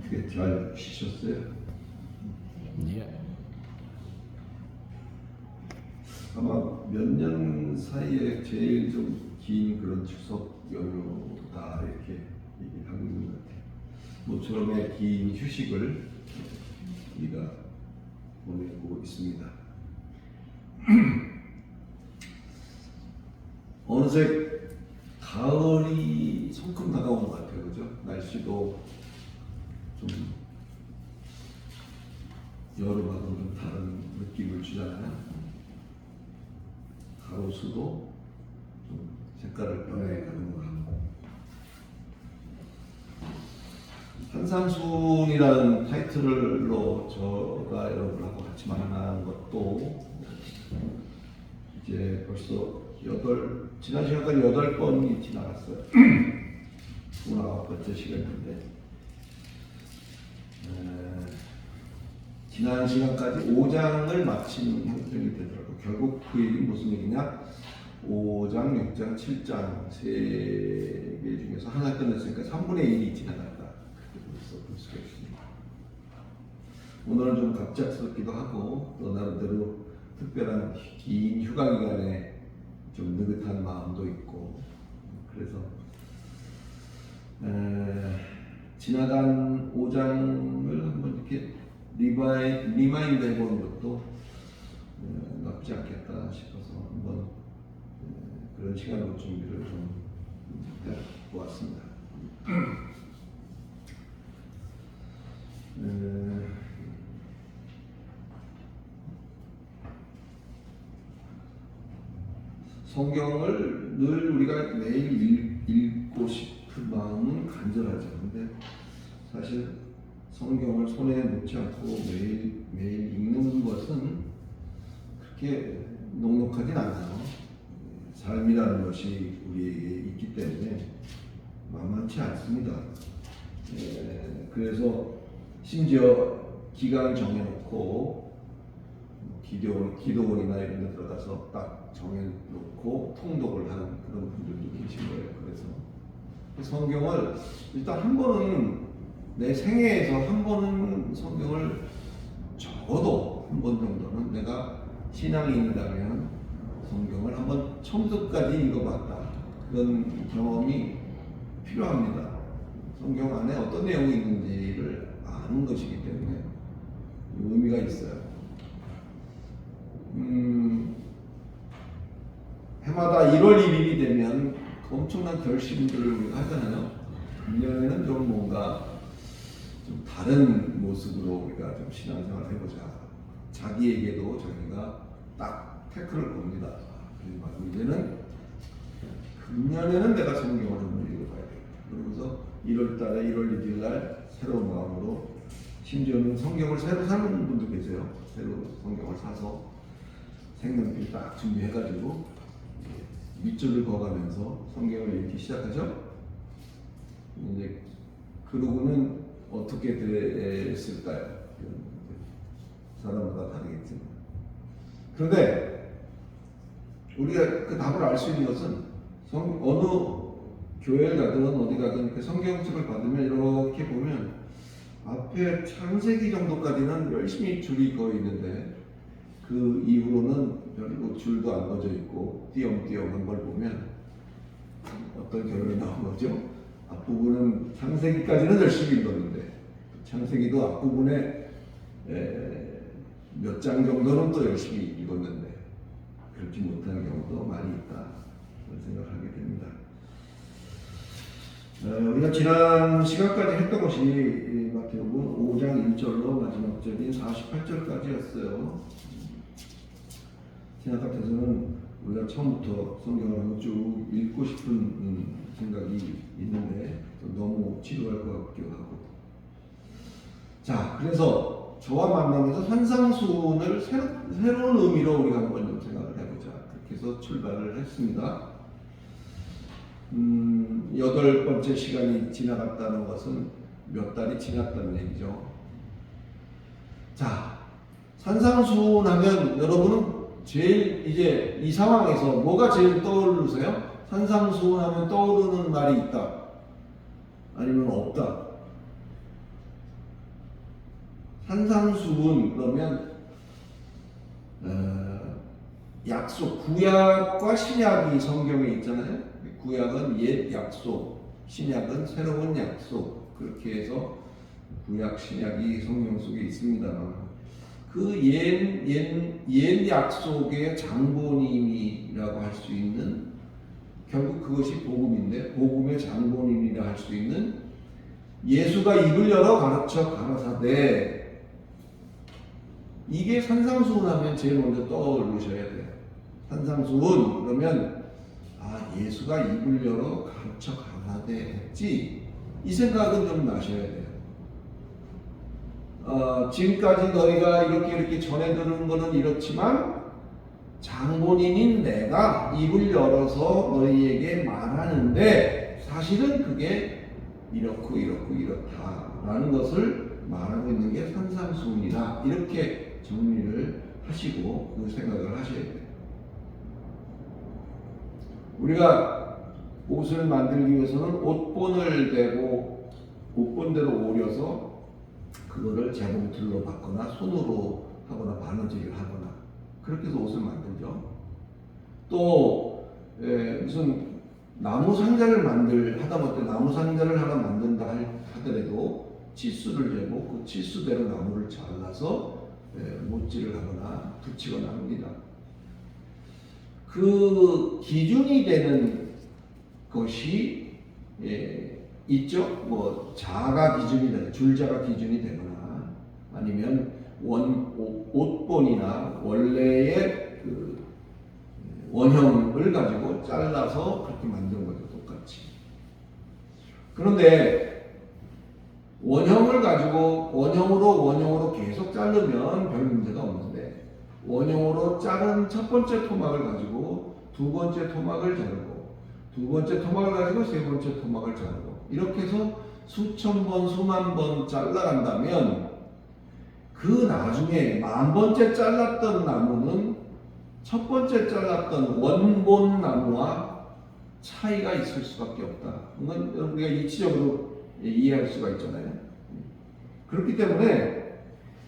어떻게 잘 쉬셨어요? 예. 아마 몇 년 사이에 제일 좀 긴 그런 추석 연휴다 이렇게 얘기하는 것 같아요. 모처럼의 긴 휴식을 우리가 보내고 있습니다. 어느새 가을이 성큼 다가온 것 같아요, 그죠? 날씨도 좀 여름하고는 좀 다른 느낌을 주잖아요. 가로수도 좀 색깔을 변해가는 것 같고, 한상순이라는 타이틀로 저가 여러분하고 같이 만난 것도 이제 벌써 지난 시간까지 8번이 지나갔어요. 오늘 9번째 시간인데, 지난 시간까지 5장을 마친 형편이 되더라고요. 결국 그 얘기는 무슨 얘기냐? 5장, 6장, 7장 세 개 중에서 하나 끝냈으니까 3분의 1이 지나갔다. 그렇게 볼 수가 있습니다. 오늘은 좀 갑작스럽기도 하고 또 나름대로 특별한 긴 휴가 기간에 좀 느긋한 마음도 있고, 그래서 지나간 5장을 한번 이렇게 리마인드 해보는 것도 나쁘지 않겠다 싶어서 한번 그런 시간으로 준비를 좀 해보았습니다. 성경을 늘 우리가 매일 읽고 싶은 마음은 간절하죠. 근데 사실 성경을 손에 놓지 않고 매일 읽는 것은 그렇게 녹록하진 않아요. 삶이라는 것이 우리에게 있기 때문에 만만치 않습니다. 그래서 심지어 기간 정해놓고 기도원이나 이런 데 들어가서 딱 정해놓고 통독을 하는 그런 분들도 계신 거예요. 그래서 성경을 일단 한 번은 내 생애에서 한 번은 성경을 적어도 한 번 정도는 내가 신앙이 있다면 성경을 한번 처음부터까지 읽어봤다. 그런 경험이 필요합니다. 성경 안에 어떤 내용이 있는지를 아는 것이기 때문에 의미가 있어요. 해마다 1월 1일이 되면 엄청난 결심들을 우리가 하잖아요. 1년에는 좀 뭔가 좀 다른 모습으로 우리가 좀 신앙생활을 해보자. 자기에게도 자기가 딱 태클을 겁니다. 그리고 이제는 금년에는 내가 성경을 한번 읽어봐야 돼. 그러면서 1월달에 1월 1일 날 새로운 마음으로, 심지어는 성경을 새로 사는 분도 계세요. 새로 성경을 사서 색연필 딱 준비해가지고 밑줄을 그어가면서 성경을 읽기 시작하죠. 이제 그러고는 어떻게 됐을까요? 사람마다 다르겠지만. 그런데 우리가 그 답을 알 수 있는 것은 어느 교회를 가든 어디 가든 이렇게 성경책을 받으면 이렇게 보면 앞에 창세기 정도까지는 열심히 줄이 그어 있는데 그 이후로는 별로 줄도 안 그어져 있고 띄엄띄엄한 걸 보면 어떤 결론이 나온 거죠? 앞부분은 창세기까지는 열심히 읽었는데 창세기도 앞부분에 몇 장 정도는 또 열심히 읽었는데 그렇지 못한 경우도 많이 있다, 그런 생각을 하게 됩니다. 우리가 지난 시간까지 했던 것이 마태복음 5장 1절로 마지막 절인 48절까지였어요. 생각 같아서는 우리가 처음부터 성경을 한번 쭉 읽고 싶은 생각이 있는데 너무 지루할 것 같기도 하고. 자, 그래서 저와 만나면서 산상수훈을 새로운 의미로 우리가 한번 좀 생각을 해보자. 그렇게 해서 출발을 했습니다. 8번째 시간이 지나갔다는 것은 몇 달이 지났다는 얘기죠. 자, 산상수훈하면 여러분은 제일 이제 이 상황에서 뭐가 제일 떠오르세요? 산상수훈하면 떠오르는 말이 있다, 아니면 없다? 산상수훈 그러면 약속, 구약과 신약이 성경에 있잖아요. 구약은 옛 약속, 신약은 새로운 약속. 그렇게 해서 구약, 신약이 성경 속에 있습니다만 그 옛 약속의 장본인이라고 할 수 있는, 결국 그것이 복음인데, 복음의 장본인이라 할 수 있는 예수가 입을 열어 가르쳐 가라사대, 이게 산상수훈 하면 제일 먼저 떠오르셔야 돼요. 산상수훈 그러면 예수가 입을 열어 가르쳐 가라사대 했지, 이 생각은 좀 나셔야 돼요. 지금까지 너희가 이렇게 전해 들은 거는 이렇지만 장본인인 내가 입을 열어서 너희에게 말하는데 사실은 그게 이렇고 이렇다라는 것을 말하고 있는 게 산상수훈이다, 이렇게 정리를 하시고 그 생각을 하셔야 돼요. 우리가 옷을 만들기 위해서는 옷본을 대고 옷본대로 오려서 그거를 재봉틀로 받거나 손으로 하거나 바느질을 하거나 그렇게 해서 옷을 만들죠. 또 무슨 나무 상자를 하다못해 나무 상자를 하나 만든다 하더라도 치수를 재고 그 치수대로 나무를 잘라서 못질을 하거나 붙이거나 합니다. 그 기준이 되는 것이 있죠. 뭐 자가 기준이 되거나 줄자가 기준이 되거나 아니면 옷본이나 원래의 그 원형을 가지고 잘라서 그렇게 만든 거죠, 똑같이. 그런데 원형을 가지고 원형으로 계속 자르면 별 문제가 없는데, 원형으로 자른 첫 번째 토막을 가지고 두 번째 토막을 자르고 두 번째 토막을 가지고 세 번째 토막을 자르고 이렇게 해서 수천 번, 수만 번 잘라간다면 그 나중에 만 번째 잘랐던 나무는 첫 번째 잘랐던 원본 나무와 차이가 있을 수밖에 없다. 이건 우리가 이치적으로 이해할 수가 있잖아요. 그렇기 때문에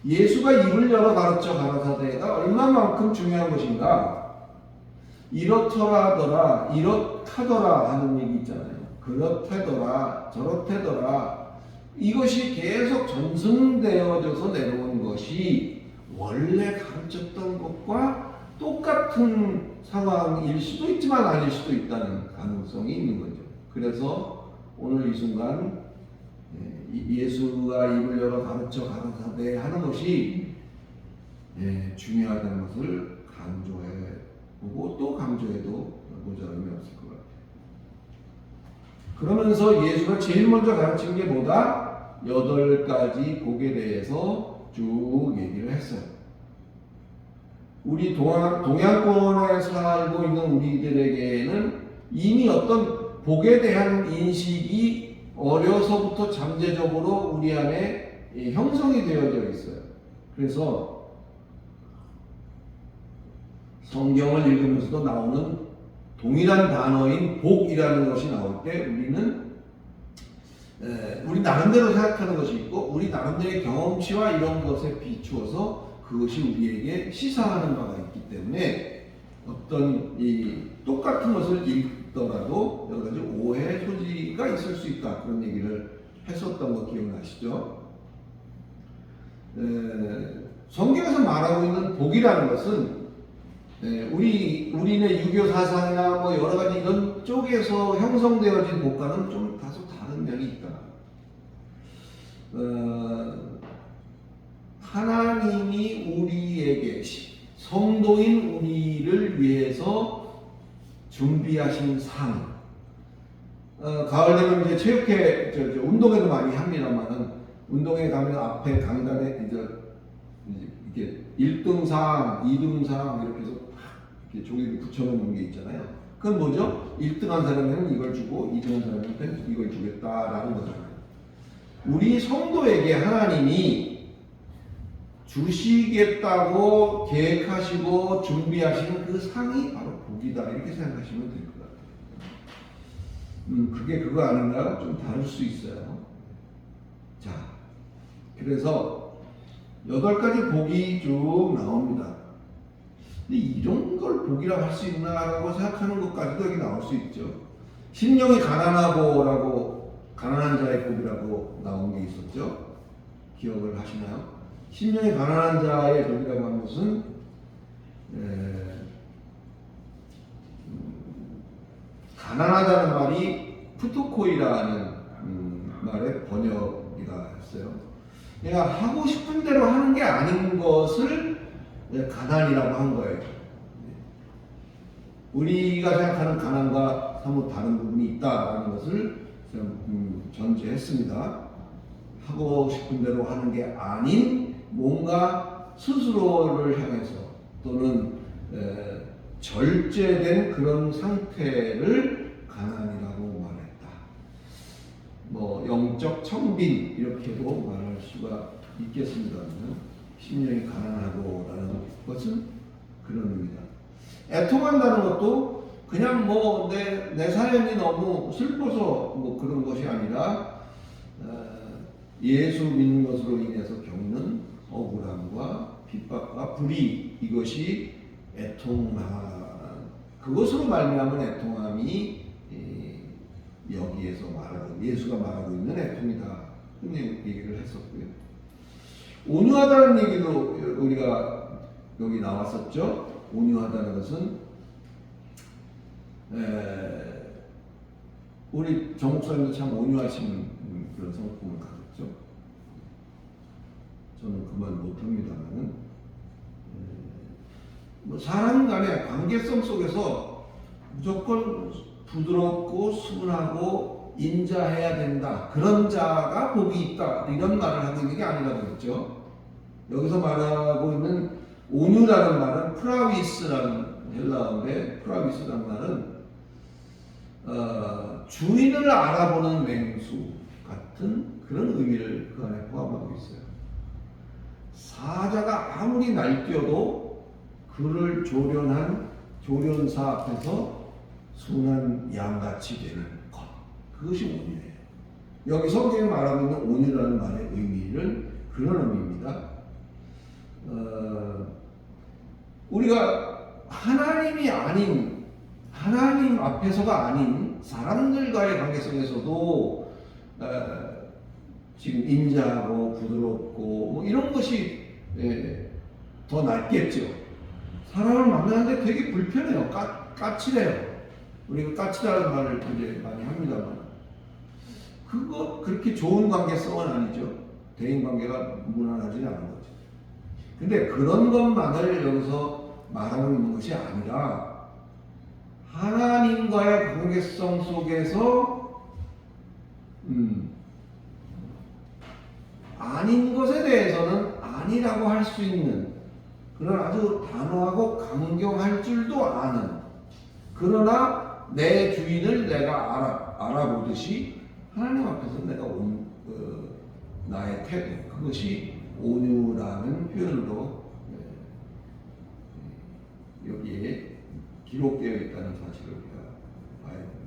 예수가 입을 열어 가르쳐 가라사대가 얼마만큼 중요한 것인가, 이렇더라 하더라, 이렇다더라 하는 얘기 있잖아요. 그렇대더라, 저렇대더라, 이것이 계속 전승되어져서 내려온 것이 원래 가르쳤던 것과 똑같은 상황일 수도 있지만 아닐 수도 있다는 가능성이 있는 거죠. 그래서 오늘 이 순간 예수가 입을 열어 가르쳐 가라사대 하는 것이 중요하다는 것을 강조해 보고 또 강조해도 모자람이 없을 것 같아요. 그러면서 예수가 제일 먼저 가르친 게 뭐다? 8가지 복에 대해서 쭉 얘기를 했어요. 우리 동양권에 살고 있는 우리들에게는 이미 어떤 복에 대한 인식이 어려서부터 잠재적으로 우리 안에 형성이 되어져 있어요. 그래서 성경을 읽으면서도 나오는 동일한 단어인 복이라는 것이 나올 때 우리는 우리 나름대로 생각하는 것이 있고 우리 나름대로의 경험치와 이런 것에 비추어서 그것이 우리에게 시사하는 바가 있기 때문에 어떤 이 똑같은 것을 읽더라도 여러 가지 오해 소지가 있을 수 있다, 그런 얘기를 했었던 거 기억나시죠? 성경에서 말하고 있는 복이라는 것은 우리네 유교 사상이나 뭐 여러 가지 이런 쪽에서 형성되어진 복과는 좀 다소 다른 면이 있다. 하나님이 우리에게 성도인 우리를 위해서 준비하신 상. 가을 되면 이제 체육회 운동회도 많이 합니다만은 운동회 가면 앞에 강단에 이제 이렇게 1등상, 2등상 이렇게 해서 이렇게 종이를 붙여놓는 게 있잖아요. 그건 뭐죠? 1등한 사람에는 이걸 주고 2등한 사람한테는 이걸 주겠다라는 거잖아요. 우리 성도에게 하나님이 주시겠다고 계획하시고 준비하시는 그 상이 바로 복이다, 이렇게 생각하시면 될 것 같아요. 그게 그거 아닌가? 좀 다를 수 있어요. 자, 그래서 8가지 복이 쭉 나옵니다. 근데 이런 걸 복이라고 할 수 있나라고 생각하는 것까지도 여기 나올 수 있죠. 심령이 가난하고라고 가난한 자의 복이라고 나온 게 있었죠. 기억을 하시나요? 심령이 가난한 자의 복이라고 하는 것은 가난하다는 말이 푸토코이라는 말의 번역이라 했어요. 내가 하고 싶은 대로 하는 게 아닌 것을 가난이라고 한 거예요. 우리가 생각하는 가난과 사뭇 다른 부분이 있다라는 것을 전제했습니다. 하고 싶은 대로 하는 게 아닌 뭔가 스스로를 향해서 또는 절제된 그런 상태를 가난이라고 말했다. 뭐 영적 청빈 이렇게도 말할 수가 있겠습니다만 심령이 가난하고라는 것은 그런 의미다. 애통한다는 것도 그냥 뭐 내 사연이 너무 슬퍼서 뭐 그런 것이 아니라 예수 믿는 것으로 인해서 겪는 억울함과 핍박과 불의 이것이 그것으로 말미암은 애통함이 여기에서 말하고 예수가 말하고 있는 애통이다. 그런 얘기를 했었고요. 온유하다는 얘기도 우리가 여기 나왔었죠. 온유하다는 것은 우리 정 목사님도 참 온유하신 그런 성품을 가졌죠. 저는 그 말 못합니다만은 뭐 사람 간의 관계성 속에서 무조건 부드럽고 순하고 인자해야 된다. 그런 자가 복이 있다. 이런 말을 하고 있는 게 아니라고 했죠. 여기서 말하고 있는 온유라는 말은 프라위스라는 헬라어인데 프라위스라는 말은 주인을 알아보는 맹수 같은 그런 의미를 그 안에 포함하고 있어요. 사자가 아무리 날뛰어도 그를 조련한 조련사 앞에서 순한 양같이 되는 것. 그것이 온유예요. 여기 성경에 말하고 있는 온유라는 말의 의미는 그런 의미입니다. 우리가 하나님이 아닌 하나님 앞에서가 아닌 사람들과의 관계성에서도 지금 인자하고 부드럽고 뭐 이런 것이 더 낫겠죠. 사람을 만나는데 되게 불편해요. 까칠해요. 우리가 까칠하는 말을 이제 많이 합니다만 그렇게 좋은 관계성은 아니죠. 대인 관계가 무난하지는 않은 거죠. 근데 그런 것만을 여기서 말하고 있는 것이 아니라 하나님과의 관계성 속에서 아닌 것에 대해서는 아니라고 할 수 있는 그런 아주 단호하고 강경할 줄도 아는 그러나 내 주인을 내가 알아보듯이 하나님 앞에서 내가 나의 태도 그것이 온유라는 표현으로 여기에 기록되어 있다는 사실을 우리가 봐야 됩니다.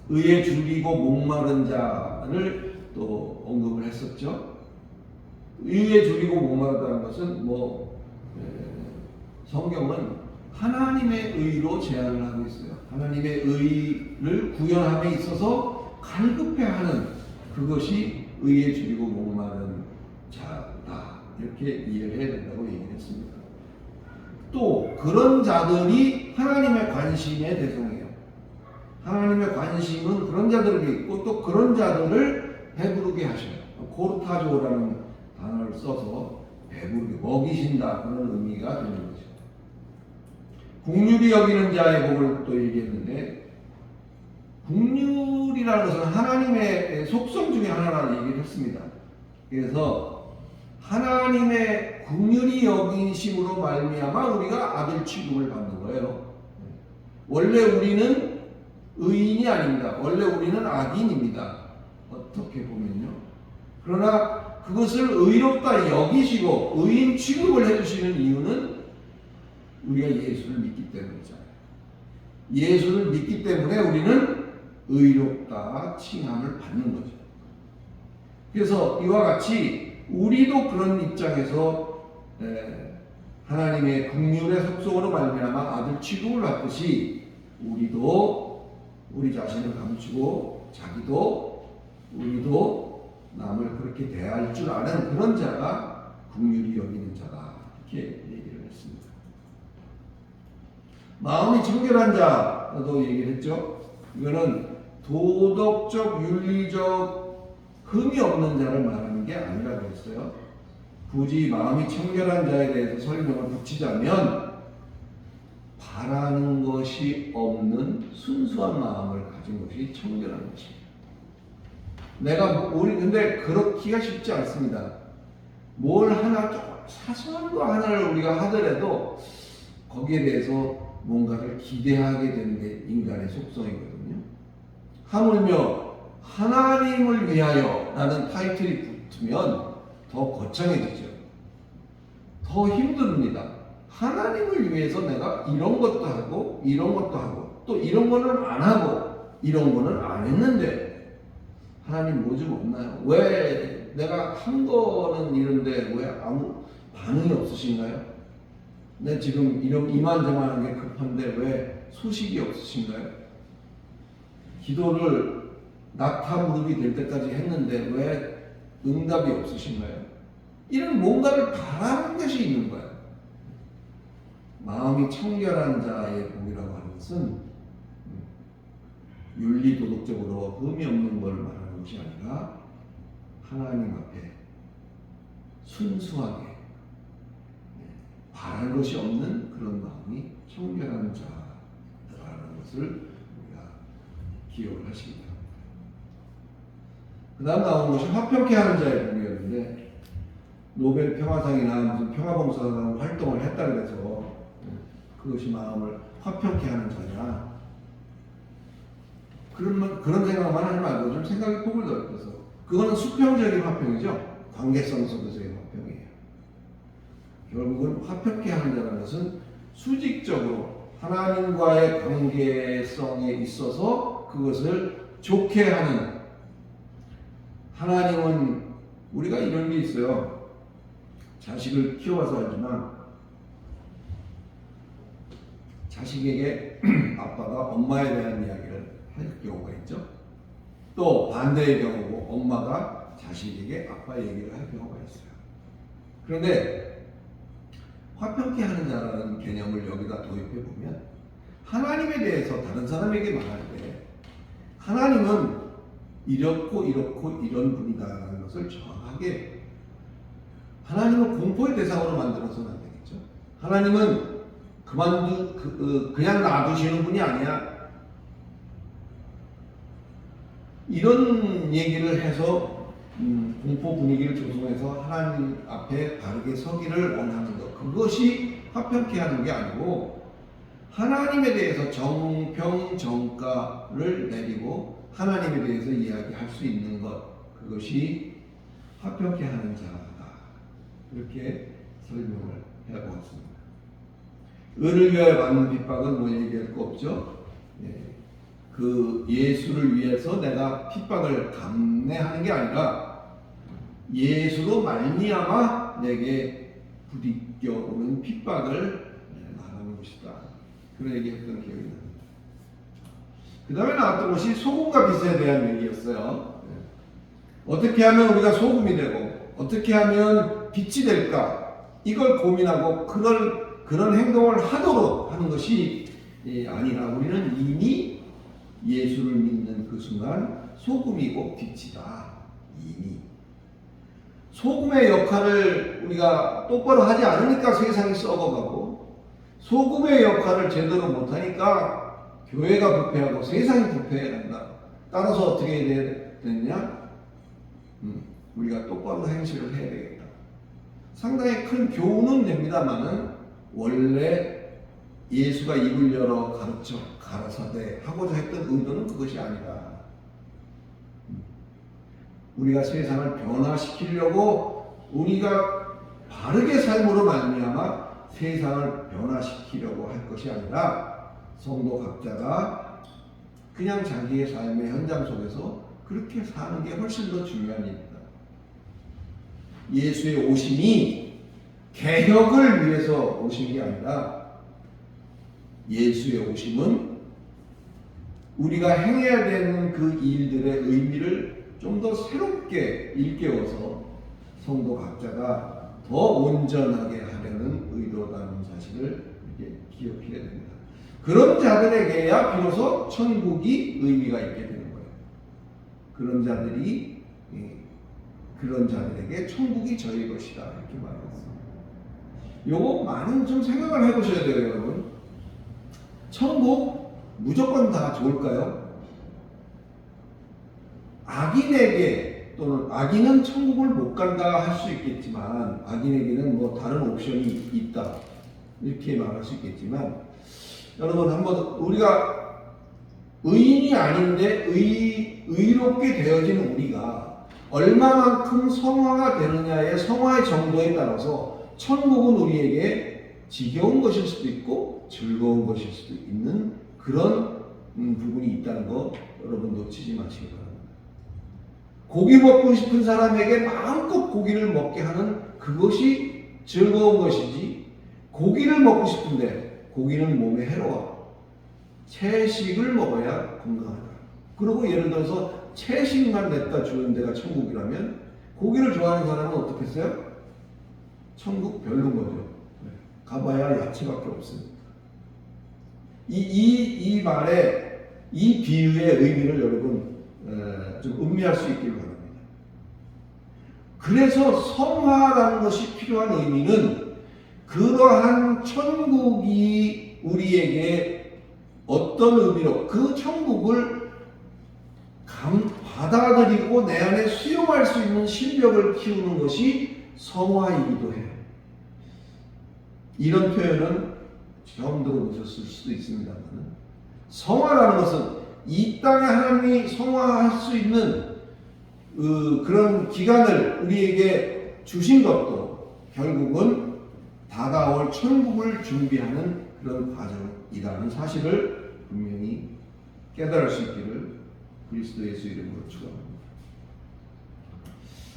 의에 줄이고 목마른 자를 또 언급을 했었죠. 의에 줄이고 목마르다는 것은 성경은 하나님의 의로 제안을 하고 있어요. 하나님의 의를 구현함에 있어서 갈급해하는 그것이 의에 줄이고 목마른 자다. 이렇게 이해를 해야 된다고 얘기를 했습니다. 또 그런 자들이 하나님의 관심의 대상이에요. 하나님의 관심은 그런 자들에게 있고 또 그런 자들을 배부르게 하셔요. 코르타조라는 단어를 써서 배부르게 먹이신다 그런 의미가 되는 거죠. 긍휼히 여기는 자의 복을 또 얘기했는데 긍휼이라는 것은 하나님의 속성 중에 하나라는 얘기를 했습니다. 그래서 하나님의 긍휼히 여기심으로 말미암아 우리가 아들 취급을 받는 거예요. 원래 우리는 의인이 아닙니다. 원래 우리는 악인입니다. 어떻게 보면요. 그러나 그것을 의롭다 여기시고 의인 취급을 해주시는 이유는 우리가 예수를 믿기 때문이잖아요. 예수를 믿기 때문에 우리는 의롭다 칭함을 받는 거죠. 그래서 이와 같이 우리도 그런 입장에서 하나님의 긍휼의 속성으로 말미암아 아들 취급을 받듯이 우리도 우리 자신을 감추고 우리도 남을 그렇게 대할 줄 아는 그런 자가 긍휼히 여기는 자다, 이렇게 얘기를 했습니다. 마음이 청결한 자도 얘기를 했죠. 이거는 도덕적, 윤리적 흠이 없는 자를 말하는 게 아니라고 했어요. 굳이 마음이 청결한 자에 대해서 설명을 붙이자면 바라는 것이 없는 순수한 마음을 가진 것이 청결한 것입니다. 우리 근데 그렇기가 쉽지 않습니다. 뭘 하나 조금 사소한 거 하나를 우리가 하더라도 거기에 대해서 뭔가를 기대하게 되는 게 인간의 속성이거든요. 하물며 하나님을 위하여 라는 타이틀이 붙으면 더 거창해지죠. 더 힘듭니다. 하나님을 위해서 내가 이런 것도 하고 이런 것도 하고 또 이런 거는 안 하고 이런 거는 안 했는데 하나님 뭐 좀 없나요? 왜 내가 한 거는 이런데 왜 아무 반응이 없으신가요? 내 지금 이만저만한 게 급한데 왜 소식이 없으신가요? 기도를 낙타 무릎이 될 때까지 했는데 왜 응답이 없으신가요? 이런 뭔가를 바라는 것이 있는 거예요. 마음이 청결한 자의 복이라고 하는 것은 윤리도덕적으로 흠이 없는 걸 말하는 것이 아니라 하나님 앞에 순수하게 바랄 것이 없는 그런 마음이 청결한 자라는 것을 우리가 기억을 하시기 바랍니다. 그 다음 나온 것이 화평케 하는 자의 복이었는데 노벨 평화상이나 무슨 평화봉사상 활동을 했다 그래서 그것이 마음을 화평케 하는 자냐, 그런 생각만 하지 말고 좀 생각의 폭을 넓혀서, 그거는 수평적인 화평이죠. 관계성 속에서의 화평이에요. 결국은 화평케 하는 자라는 것은 수직적으로 하나님과의 관계성에 있어서 그것을 좋게 하는, 하나님은 우리가 이런 게 있어요. 자식을 키워봐서 알지만 자식에게 아빠가 엄마에 대한 이야기를 할 경우가 있죠. 또 반대의 경우고 엄마가 자식에게 아빠 얘기를 할 경우가 있어요. 그런데 화평케 하는 자라는 개념을 여기다 도입해 보면 하나님에 대해서 다른 사람에게 말할 때 하나님은 이렇고 이런 분이다라는 것을 정확하게, 하나님을 공포의 대상으로 만들어서는 안 되겠죠. 하나님은 그냥 놔두시는 분이 아니야. 이런 얘기를 해서 공포 분위기를 조성해서 하나님 앞에 바르게 서기를 원하는 것, 그것이 화평케 하는 게 아니고 하나님에 대해서 정평 정가를 내리고 하나님에 대해서 이야기할 수 있는 것, 그것이 화평케 하는 자다, 이렇게 설명을 해보았습니다. 의를 위하여 받는 핍박은 뭐 얘기할 거 없죠. 그 예수를 위해서 내가 핍박을 감내하는 게 아니라 예수로 말미암아 내게 부딪혀오는 핍박을 말하는 것이다, 그런 얘기했던 기억이 납니다. 그 다음에 나왔던 것이 소금과 빛에 대한 얘기였어요. 어떻게 하면 우리가 소금이 되고 어떻게 하면 빛이 될까, 이걸 고민하고 그런 행동을 하도록 하는 것이 아니라 우리는 이미 예수를 믿는 그 순간 소금이고 빛이다. 이미 소금의 역할을 우리가 똑바로 하지 않으니까 세상이 썩어가고, 소금의 역할을 제대로 못하니까 교회가 부패하고 세상이 부패한다. 따라서 어떻게 되느냐? 우리가 똑바로 행실을 해야 되겠다. 상당히 큰 교훈은 됩니다만은 원래 예수가 입을 열어 가르쳐 가라사대 하고자 했던 의도는 그것이 아니라 우리가 세상을 변화시키려고, 우리가 바르게 삶으로 말미암아 세상을 변화시키려고 할 것이 아니라 성도 각자가 그냥 자기의 삶의 현장 속에서 그렇게 사는 게 훨씬 더 중요한 일이다. 예수의 오심이 개혁을 위해서 오신 게 아니라 예수의 오심은 우리가 행해야 되는 그 일들의 의미를 좀 더 새롭게 일깨워서 성도 각자가 더 온전하게 하려는 의도라는 사실을 이렇게 기억해야 됩니다. 그런 자들에게야 비로소 천국이 의미가 있게 되는 거예요. 그런 자들에게 천국이 저희 것이다 이렇게 말했습니다. 요거 많은 좀 생각을 해보셔야 돼요, 여러분. 천국 무조건 다 좋을까요? 악인에게 또는 악인은 천국을 못 간다 할 수 있겠지만 악인에게는 뭐 다른 옵션이 있다 이렇게 말할 수 있겠지만 여러분 한번 우리가 의인이 아닌데 의롭게 되어진 우리가 얼마만큼 성화가 되느냐의 성화의 정도에 따라서 천국은 우리에게 지겨운 것일 수도 있고 즐거운 것일 수도 있는 그런 부분이 있다는 거 여러분 놓치지 마시기 바랍니다. 고기 먹고 싶은 사람에게 마음껏 고기를 먹게 하는 그것이 즐거운 것이지 고기를 먹고 싶은데 고기는 몸에 해로워. 채식을 먹어야 건강하다. 그리고 예를 들어서 채식만 냈다 주는 데가 천국이라면 고기를 좋아하는 사람은 어떻게 했어요? 천국 별론 거죠. 가봐야 야채밖에 없습니다. 이 말의 이 비유의 의미를 여러분 좀 음미할 수 있기를 바랍니다. 그래서 성화라는 것이 필요한 의미는 그러한 천국이 우리에게 어떤 의미로 그 천국을 받아들이고 내 안에 수용할 수 있는 실력을 키우는 것이 성화이기도 해요. 이런 표현은 처음 들어보셨을 수도 있습니다만 성화라는 것은 이 땅에 하나님이 성화할 수 있는 그런 기간을 우리에게 주신 것도 결국은 다가올 천국을 준비하는 그런 과정이라는 사실을 분명히 깨달을 수 있기를 그리스도 예수 이름으로 축원합니다.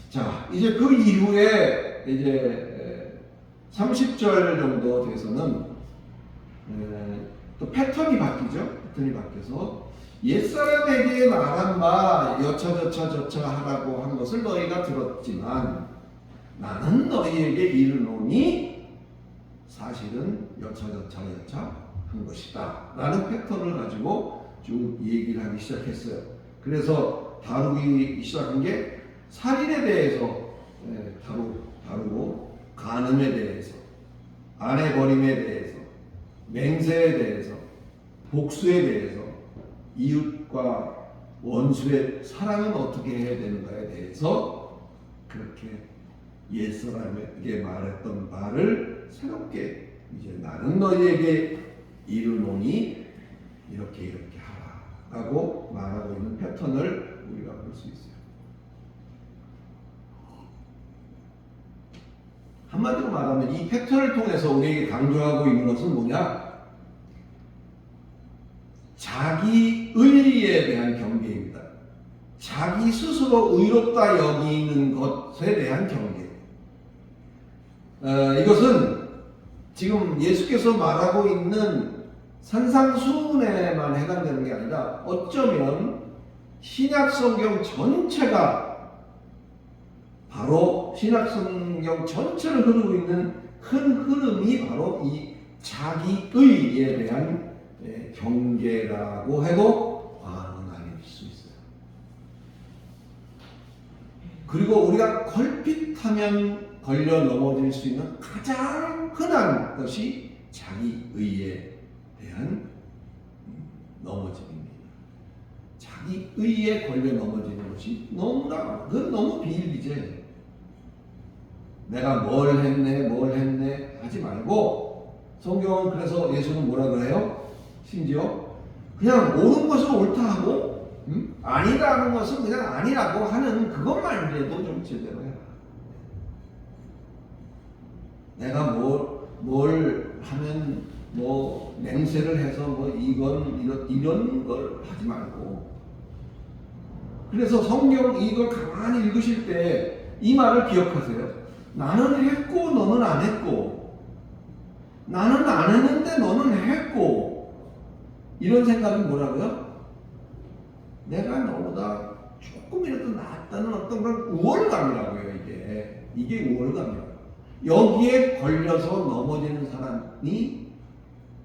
자, 이제 그 이후에 이제 30절 정도 돼서는 또 패턴이 바뀌죠. 패턴이 바뀌어서 옛사람에게 말한 바 여차저차 하라고 한 것을 너희가 들었지만 나는 너희에게 이르노니 사실은 여차저차 한 것이다 라는 패턴을 가지고 쭉 얘기를 하기 시작했어요. 그래서 다루기 시작한 게 살인에 대해서 다루고 간음에 대해서 아내 버림에 대해서 맹세에 대해서 복수에 대해서 이웃과 원수의 사랑은 어떻게 해야 되는가에 대해서 그렇게 옛사람에게 말했던 말을 새롭게 이제 나는 너희에게 이르노니 이렇게 하라 라고 말하고 있는 패턴을 우리가 볼 수 있어요. 한마디로 말하면 이 패턴을 통해서 우리에게 강조하고 있는 것은 뭐냐? 자기 의리에 대한 경계입니다. 자기 스스로 의롭다 여기는 것에 대한 경계. 이것은 지금 예수께서 말하고 있는 산상수훈에만 해당되는 게 아니라 어쩌면 신약성경 전체가 바로 신약성경 전체를 흐르고 있는 큰 흐름이 바로 이 자기의에 대한 경계라고 해도 과언은 아닐 수 있어요. 그리고 우리가 걸핏하면 걸려 넘어질 수 있는 가장 흔한 것이 자기의에 대한 넘어짐입니다. 자기의에 걸려 넘어지는 것이 그건 너무 비일비재. 내가 뭘 했네 하지 말고 성경은 그래서 예수는 뭐라 그래요? 심지어 그냥 옳은 것을 옳다 하고 아니라는 것은 그냥 아니라고 하는 그것만이라도 좀 제대로 해라. 내가 뭘 하면 뭐 맹세를 해서 뭐 이런 걸 하지 말고 그래서 성경 이걸 가만히 읽으실 때 이 말을 기억하세요. 나는 했고 너는 안 했고, 나는 안 했는데 너는 했고, 이런 생각은 뭐라고요? 내가 너보다 조금이라도 낫다는 어떤 그런 우월감이라고요. 이게 우월감이라고. 여기에 걸려서 넘어지는 사람이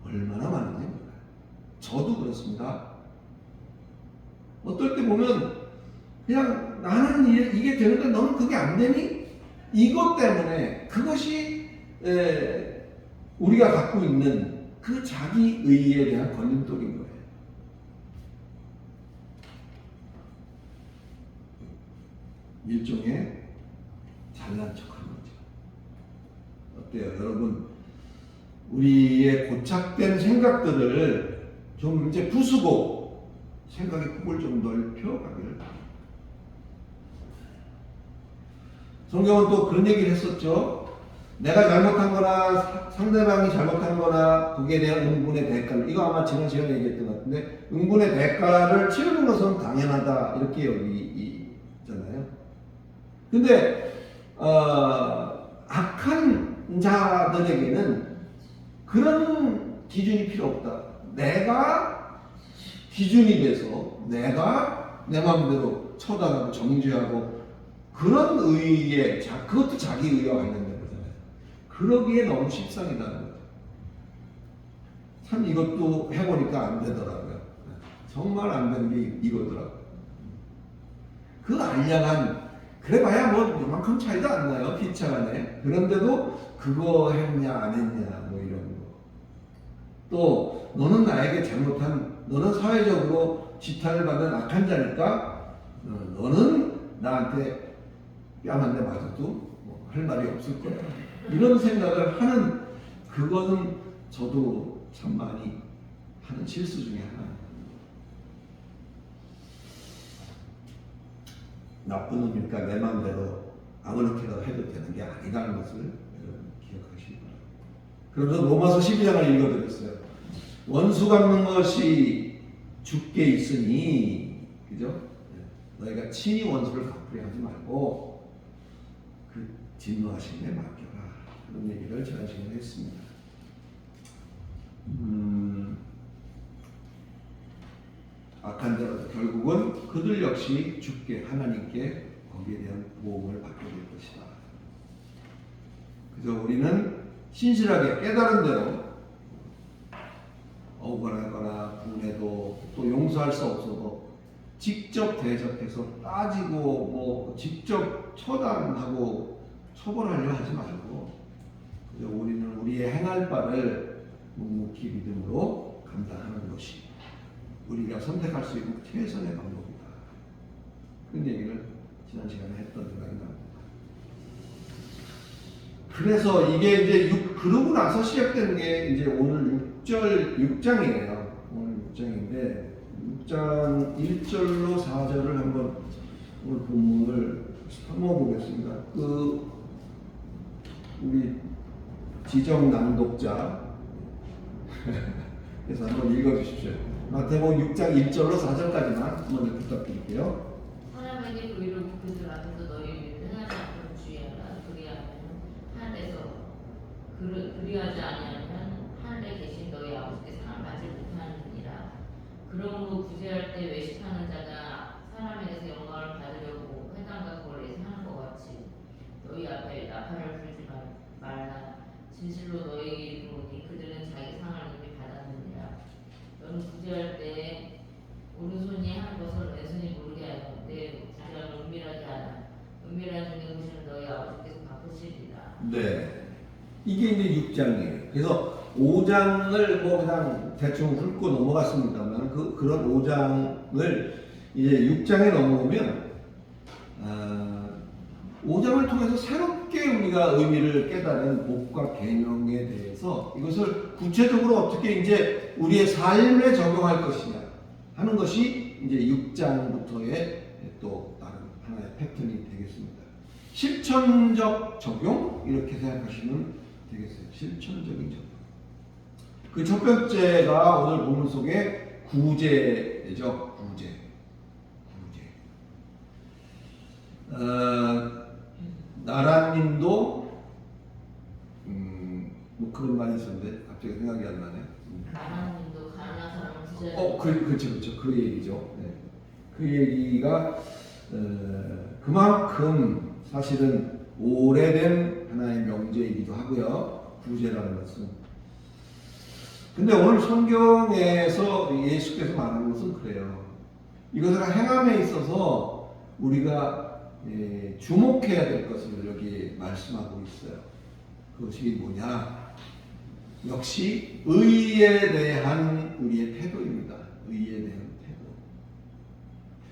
얼마나 많은지 몰라요. 저도 그렇습니다. 어떨 때 보면 그냥 나는 이게 되는데 너는 그게 안 되니? 이것 때문에 그것이 우리가 갖고 있는 그 자기의에 대한 걸림돌인 거예요. 일종의 잘난 척하는 거죠. 어때요? 여러분, 우리의 고착된 생각들을 좀 이제 부수고 생각의 폭을 좀 넓혀가기를 바랍니다. 성경은 또 그런 얘기를 했었죠. 내가 잘못한 거나 상대방이 잘못한 거나 거기에 대한 응분의 대가를, 이거 아마 지난 시간에 얘기했던 것 같은데, 응분의 대가를 치르는 것은 당연하다 이렇게 여기잖아요. 근데 악한 자들에게는 그런 기준이 필요 없다. 내가 기준이 돼서 내가 내 마음대로 처단하고 정죄하고 그런 의에, 그것도 자기 의와 관련된 거잖아요. 그러기에 너무 십상이다는 거죠. 참 이것도 해보니까 안 되더라고요. 정말 안 되는 게 이거더라고요. 그 알량한, 그래봐야 뭐 요만큼 차이도 안 나요. 피차간에. 그런데도 그거 했냐 안 했냐 뭐 이런 거. 또 너는 나에게 잘못한, 너는 사회적으로 지탄을 받는 악한 자니까 너는 나한테 뺨 한 대 맞아도 뭐 할 말이 없을 거야. 이런 생각을 하는, 그거는 저도 참 많이 하는 실수 중에 하나. 나쁜 놈이니까 내 마음대로 아무렇게나 해도 되는 게 아니라는 것을 여러분 기억하시기 바랍니다. 그래서 로마서 12장을 읽어드렸어요. 원수 갚는 것이 주께 있으니, 그죠? 너희가 친히 원수를 갚으려 하지 말고 그 진노하심에 맡겨라. 그런 얘기를 지난 시간에 했습니다. 악한 자로서 결국은 그들 역시 주께, 하나님께 거기에 대한 보험을 받게 될 것이다. 그래서 우리는 신실하게 깨달은 대로 억울하거나 분해도 또 용서할 수 없어도 직접 대적해서 따지고 뭐 직접 처단하고 처벌하려 하지 말고, 그래서 우리는 우리의 행할 바를 묵묵히 믿음으로 감당하는 것이 우리가 선택할 수 있는 최선의 방법이다. 그런 얘기를 지난 시간에 했던 생각이 납니다. 그래서 이게 이제 그러고 나서 시작되는 게 이제 오늘 6장이에요. 오늘 6장인데 6장 1절로 4절을 한번 오늘 본문을 삼아보겠습니다. 우리 지정 낭독자 그래서 한번 읽어주십시오. 마태복음 6장 1절로 4절까지만 먼저 부탁드릴게요. 하나님의 의를 그들 앞에서 너희 행하지 않도록 주의하라. 그리하지 아니하면 하늘에 계신 너희 아버지께 상을 받지 못하느니라. 그러므로 구제할 때 외식하는 자가 사람에게서 영광을 받으려고 회당과 거리에서 하는 것 같이 너희 앞에 나팔을 불지 말라. 진실로 너희에게 이르노니 그들은 자기 상을 이미 받았느니라. 너는 구제할 때 오른손이 하는 것을 왼손이 모르게 하여 내 구제함을 은밀하게 하라. 은밀한 중에 보시는 너희 아버지께서 갚으시리라. 네, 이게 이제 6장이에요. 그래서 5장을 뭐 그냥 대충 훑고 넘어갔습니다만 그런 5장을 이제 6장에 넘어오면 5장을 통해서 새롭게 우리가 의미를 깨달은 복과 계명에 대해서 이것을 구체적으로 어떻게 이제 우리의 삶에 적용할 것이냐 하는 것이 이제 6장부터의 또 다른 하나의 패턴이 되겠습니다. 실천적 적용 이렇게 생각하시면 되겠어요. 실천적인 적용. 그 첫 번째가 오늘 본문 속에 구제죠. 구제. 나라님도 뭐 그런 말이 있었는데 갑자기 생각이 안 나네. 나라님도 가난한 사람을 부자로. 그렇죠. 그 얘기죠. 네. 그 얘기가 그만큼 사실은 오래된 하나의 명제이기도 하고요. 구제라는 것은. 근데 오늘 성경에서 예수께서 말하는 것은 그래요. 이것을 행함에 있어서 우리가 주목해야 될 것을 여기 말씀하고 있어요. 그것이 뭐냐? 역시 의에 대한 우리의 태도입니다. 의에 대한 태도.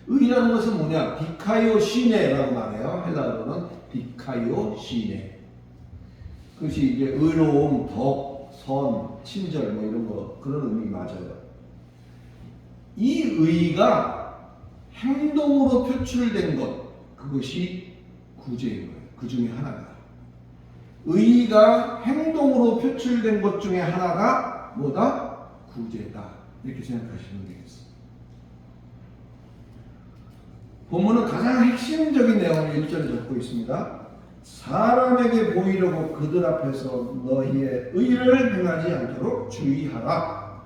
의라는 것은 뭐냐? 비카이오 시네라고 말해요. 헬라어로는 비카이오 시네. 그것이 이제 의로움, 덕, 선, 친절 뭐 이런 거 그런 의미 맞아요. 이 의가 행동으로 표출된 것 그것이 구제인 거예요. 그 중에 하나가. 의가 행동으로 표출된 것 중에 하나가 뭐다? 구제다. 이렇게 생각하시면 되겠습니다. 본문은 가장 핵심적인 내용을 1절에 적고 있습니다. 사람에게 보이려고 그들 앞에서 너희의 의를 행하지 않도록 주의하라.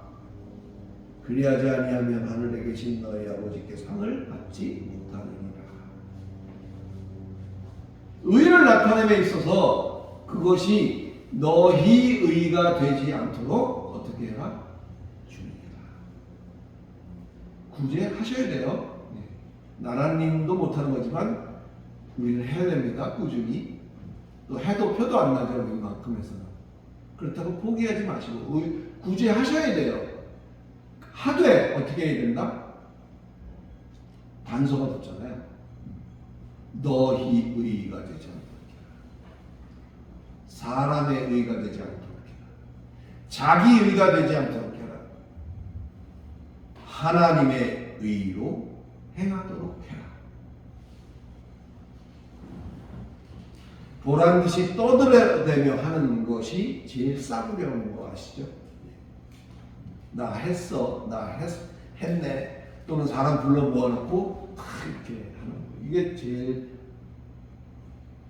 그리하지 아니하면 하늘에 계신 너희 아버지께 상을 받지 못하느니라. 의를 나타냄에 있어서 그것이 너희 의가 되지 않도록 어떻게 해라? 주의해라. 구제하셔야 돼요. 나라님도 못하는 거지만 우리는 해야 됩니다. 꾸준히. 또 해도 표도 안 나죠. 이만큼에서는. 그렇다고 포기하지 마시고 구제하셔야 돼요. 하되 어떻게 해야 된다? 단서가 붙잖아요. 너희 의가 되지 않도록 해라. 사람의 의가 되지 않도록 해라. 자기 의가 되지 않도록 해라. 하나님의 의로 행하도록 해라. 보란듯이 떠들어대며 하는 것이 제일 싸구려운 거 아시죠? 나 했어, 했네. 또는 사람 불러 모아놓고 이렇게 하는 거. 이게 제일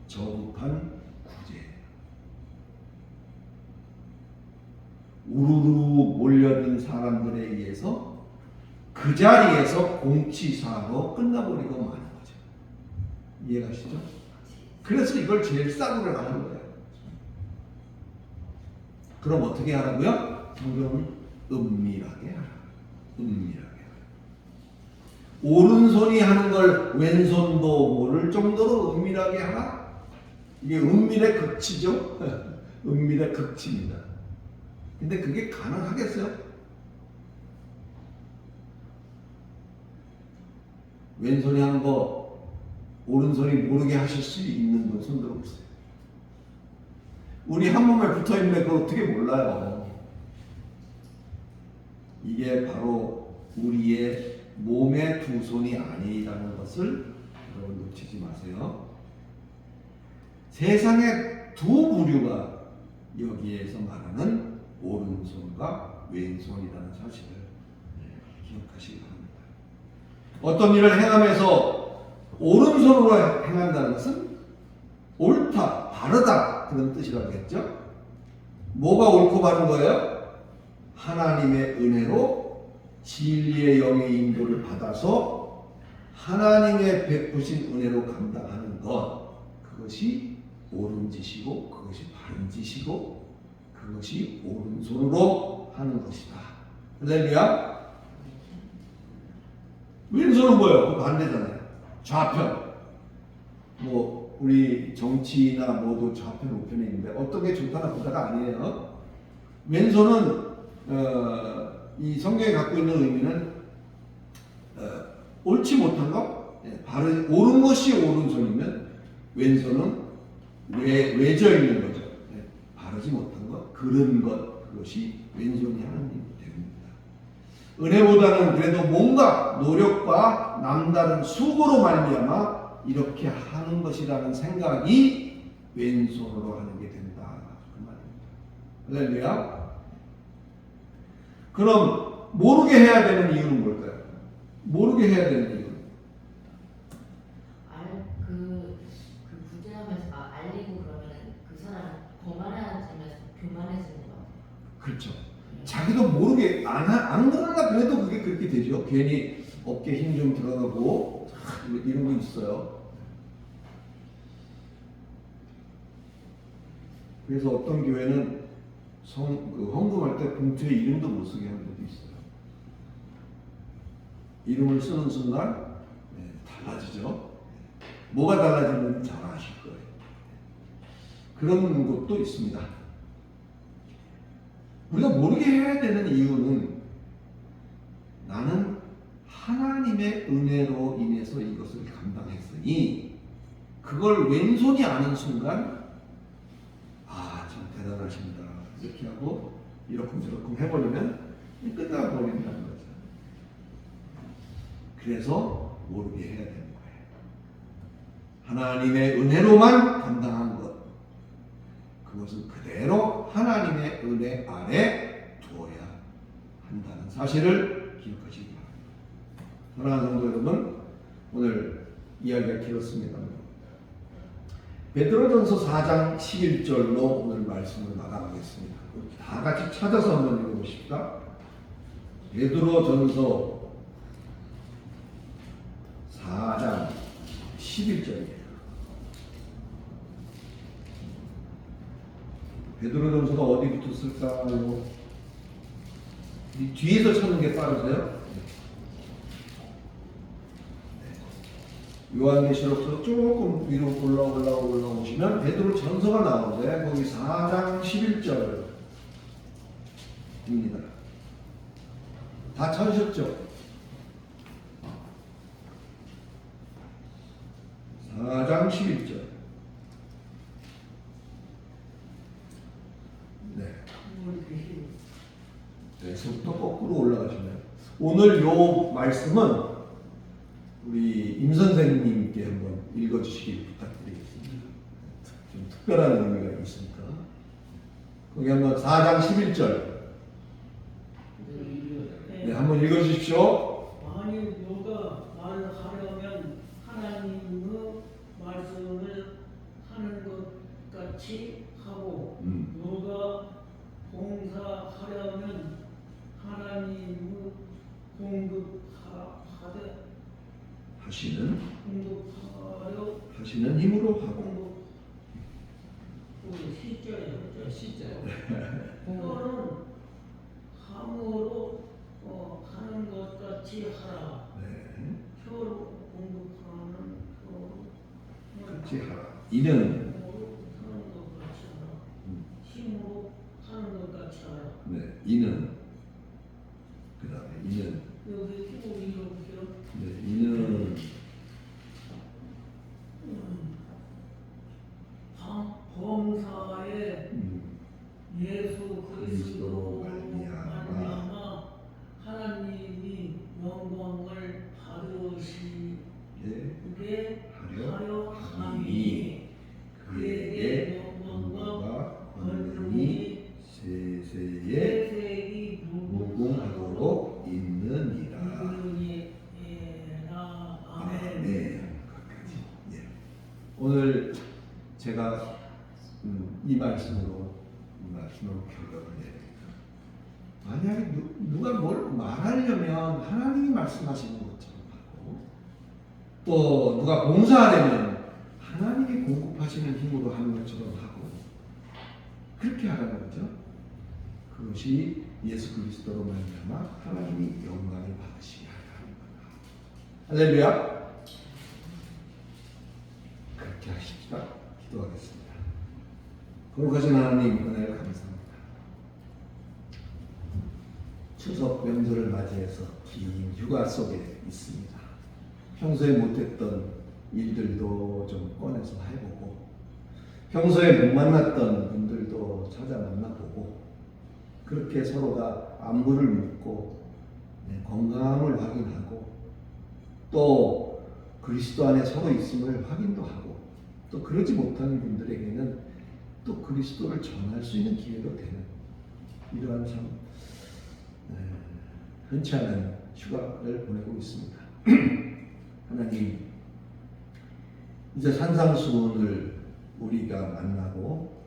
저급한 구제예요. 우르르 몰려든 사람들에 의해서 그 자리에서 공치사로 끝나버리고 마는 거죠. 이해가시죠? 그래서 이걸 제일 싸구려 하는 거예요. 그럼 어떻게 하라고요? 성경은 은밀하게 하라. 은밀하게 하라. 오른손이 하는 걸 왼손도 모를 정도로 은밀하게 하라. 이게 은밀의 극치죠. 은밀의 극치입니다. 근데 그게 가능하겠어요? 왼손이 하는 거 오른손이 모르게 하실 수 있는 분 손 들어보세요. 우리 한 몸에 붙어있는데 그걸 어떻게 몰라요? 이게 바로 우리의 몸의 두 손이 아니라는 것을 여러분 놓치지 마세요. 세상에 두 부류가 여기에서 말하는 오른손과 왼손이라는 사실을 기억하시기 바랍니다. 어떤 일을 행하면서 오른손으로 행한다는 것은 옳다, 바르다 그런 뜻이라고 했죠. 뭐가 옳고 바른 거예요? 하나님의 은혜로 진리의 영의 인도를 받아서 하나님의 베푸신 은혜로 감당하는 것, 그것이 옳은 짓이고 그것이 바른 짓이고 그것이 오른손으로 하는 것이다. 할렐루야. 왼손은 뭐예요? 그 반대잖아요. 좌편. 뭐 우리 정치나 모두 좌편 우편이 있는데 어떤 게 좋다 나쁘다가 아니에요. 왼손은 이 성경이 갖고 있는 의미는 옳지 못한 것, 옳은 것이 오른손이면 왼손은 외져 있는 거죠. 바르지 못한 것, 그른 것, 그것이 왼손이 하는 일이 됩니다. 은혜보다는 그래도 뭔가 노력과 남다른 수고로 말미암아 이렇게 하는 것이라는 생각이 왼손으로 하는 게 된다. 그 말입니다. 할렐루야. 그럼 모르게 해야 되는 이유는 뭘까요? 모르게 해야 되는 이유는? 그 구제하면서 자기도 모르게 안 그러나 그래도 그게 그렇게 되죠. 괜히 어깨 힘 좀 들어가고 이런 거 있어요. 그래서 어떤 교회는 헌금할 때 봉투에 이름도 못 쓰게 하는 데도 있어요. 이름을 쓰는 순간 달라지죠. 뭐가 달라지는지 잘 아실 거예요. 그런 것도 있습니다. 우리가 모르게 해야 되는 이유는 나는 하나님의 은혜로 인해서 이것을 감당했으니 그걸 왼손이 아는 순간 참 대단하십니다. 이렇게 하고 이러쿵저러쿵 해버리면 끝나버린다는 거죠. 그래서 모르게 해야 되는 거예요. 하나님의 은혜로만 감당한 것, 그것은 그대로 하나님의 은혜 아래 두어야 한다는 사실을 기억하시기 바랍니다. 사랑하는 성도 여러분, 오늘 이야기가 길었습니다. 베드로전서 4장 11절로 오늘 말씀을 마감하겠습니다. 다 같이 찾아서 한번 읽어보십시다. 베드로전서 4장 11절이에요. 베드로전서가 어디부터 쓸까요? 이 뒤에서 찾는 게 빠르세요? 요한계시록서 조금 위로 올라오시면 베드로전서가 나오는데 거기 4장 11절입니다. 다 찾으셨죠? 4장 11절. 네, 서부터 거꾸로 올라가시면 오늘 요 말씀은 우리 임 선생님께 한번 읽어주시기 부탁드리겠습니다. 좀 특별한 의미가 있으니까 거기 한번 4장 11절 네, 한번 읽어주십시오. 만일 누가 말하려면 하나님의 말씀을 하는 것 같이 하고 누가 봉사하려면 하나님의 공급하되 하시는 힘으로 하고 시자요. 그거는 함으로 하는 것 같이 하라. 표로 공급하는 표로 같이 하라. 이는 하는 것 같이 하라. 힘으로 하는 것 같이 하라. 네, 이는 그 다음에 이는 여기 힘으로 읽어보세요. 네, 이는 범사에 예수 그리스도로 말미암아 하나님이 영광을 받으시게 하려 함이 그에게 영광과 권능이 세세에 무궁하도록 있느니라. 아멘. 오늘 제가 이 말씀으로 결론을 내립니다. 만약에 누가 뭘 말하려면 하나님이 말씀하시는 것처럼 하고 또 누가 봉사하려면 하나님이 공급하시는 힘으로 하는 것처럼 하고 그렇게 하라는 거죠. 그것이 예수 그리스도로 말미암아 하나님이 영광을 받으시게 하는 거다. 할렐루야. 그렇게 하십시다. 기도하겠습니다. 거룩하신 하나님, 은혜를 감사합니다. 추석 명절을 맞이해서 긴 휴가 속에 있습니다. 평소에 못했던 일들도 좀 꺼내서 해보고 평소에 못 만났던 분들도 찾아 만나보고 그렇게 서로가 안부를 묻고 건강을 확인하고 또 그리스도 안에 서로 있음을 확인도 하고 또 그러지 못하는 분들에게는 또 그리스도를 전할 수 있는 기회도 되는 이러한 참 흔치 않은 휴가를 보내고 있습니다. 하나님, 이제 산상수훈을 우리가 만나고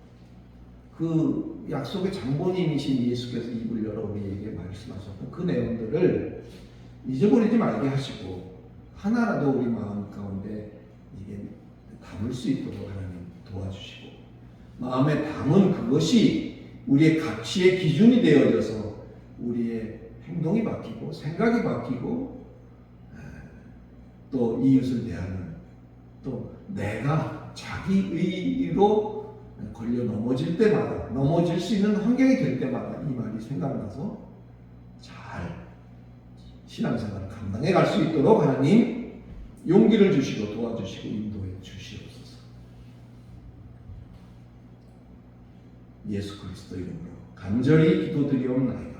그 약속의 장본인이신 예수께서 입을 열어 우리에게 말씀하셨던 그 내용들을 잊어버리지 말게 하시고 하나라도 우리 마음 가운데 이게 담을 수 있도록 하나님 도와주시고 마음에 담은 그것이 우리의 가치의 기준이 되어져서 우리의 행동이 바뀌고 생각이 바뀌고 또 이웃을 대하는 또 내가 자기 의로 걸려 넘어질 때마다 넘어질 수 있는 환경이 될 때마다 이 말이 생각나서 잘 신앙생활을 감당해 갈 수 있도록 하나님 용기를 주시고 도와주시고 인도해 주시옵소서. 예수 그리스도 이름으로 간절히 기도드리옵나이다.